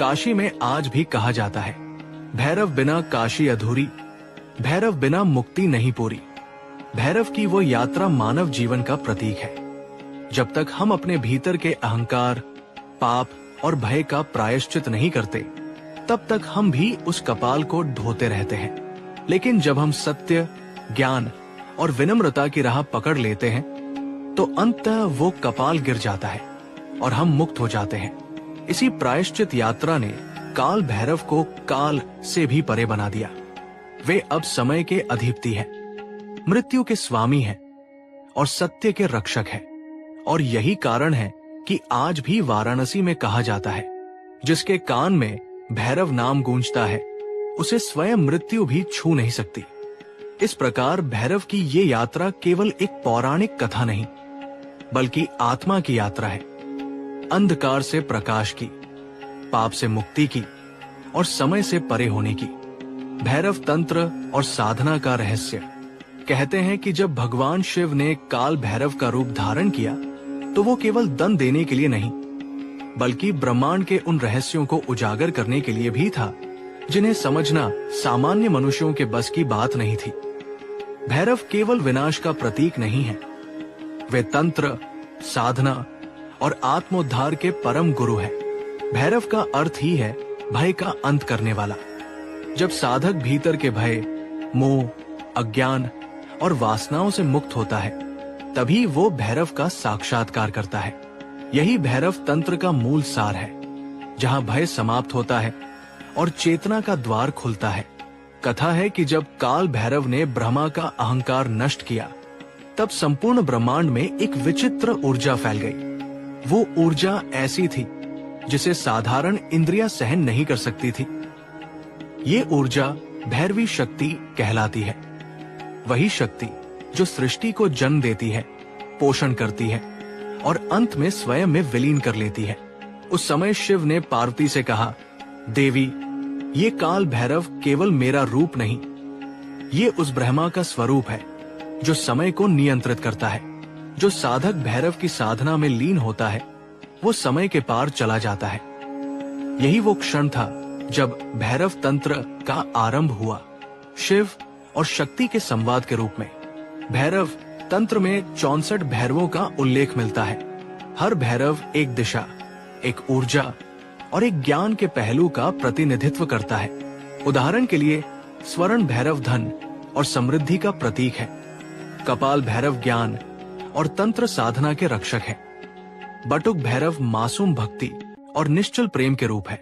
काशी में आज भी कहा जाता है, भैरव बिना काशी अधूरी, भैरव बिना मुक्ति नहीं पूरी। भैरव की वो यात्रा मानव जीवन का प्रतीक है। जब तक हम अपने भीतर के अहंकार, पाप और भय का प्रायश्चित नहीं करते, तब तक हम भी उस कपाल को ढोते रहते हैं। लेकिन जब हम सत्य, ज्ञान और विनम्रता की राह पकड़ लेते हैं, तो अंततः वो कपाल गिर जाता है और हम मुक्त हो जाते हैं। इसी प्रायश्चित यात्रा ने काल भैरव को काल से भी परे बना दिया। वे अब समय के अधिपति हैं, मृत्यु के स्वामी हैं और सत्य के रक्षक हैं। और यही कारण है कि आज भी वाराणसी में कहा जाता है, जिसके कान में भैरव नाम गूंजता है, उसे स्वयं मृत्यु भी छू नहीं सकती। इस प्रकार भैरव की ये यात्रा केवल एक पौराणिक कथा नहीं, बल्कि आत्मा की यात्रा है। अंधकार से प्रकाश की, पाप से मुक्ति की और समय से परे होने की। भैरव तंत्र और साधना का रहस्य। कहते हैं कि जब भगवान शिव ने काल भैरव का रूप धारण किया, तो वो केवल दंड देने के लिए नहीं, बल्कि ब्रह्मांड के उन रहस्यों को उजागर करने के लिए भी था, जिन्हें समझना सामान्य मनुष्यों के बस की बात नहीं थी। भैरव केवल विनाश का प्रतीक नहीं है, वे तंत्र, साधना और आत्मोद्धार के परम गुरु हैं। भैरव का अर्थ ही है भय का अंत करने वाला। जब साधक भीतर के भय, मोह, अज्ञान और वासनाओं से मुक्त होता है, तभी वो भैरव का साक्षात्कार करता है। यही भैरव तंत्र का मूल सार है, जहां भय समाप्त होता है और चेतना का द्वार खुलता है। कथा है कि जब काल भैरव ने ब्रह्मा का अहंकार नष्ट किया, तब संपूर्ण ब्रह्मांड में एक विचित्र ऊर्जा फैल गई। वो ऊर्जा ऐसी थी जिसे साधारण इंद्रियां सहन नहीं कर सकती थी। ये ऊर्जा भैरवी शक्ति कहलाती है। वही शक्ति जो सृष्टि को जन्म देती है, पोषण करती है और अंत में स्वयं में विलीन कर लेती है। उस समय शिव ने पार्वती से कहा, देवी, ये काल भैरव केवल मेरा रूप नहीं, ये उस ब्रह्मा का स्वरूप है जो समय को नियंत्रित करता है। जो साधक भैरव की साधना में लीन होता है, वो समय के पार चला जाता है। यही वो क्षण था जब भैरव तंत्र का आरंभ हुआ, शिव और शक्ति के संवाद के रूप में। भैरव तंत्र में 64 भैरवों का उल्लेख मिलता है। हर भैरव एक दिशा, एक ऊर्जा और एक ज्ञान के पहलू का प्रतिनिधित्व करता है। उदाहरण के लिए स्वर्ण भैरव धन और समृद्धि का प्रतीक है। कपाल भैरव ज्ञान और तंत्र साधना के रक्षक है। बटुक भैरव मासूम भक्ति और निश्चल प्रेम के रूप है।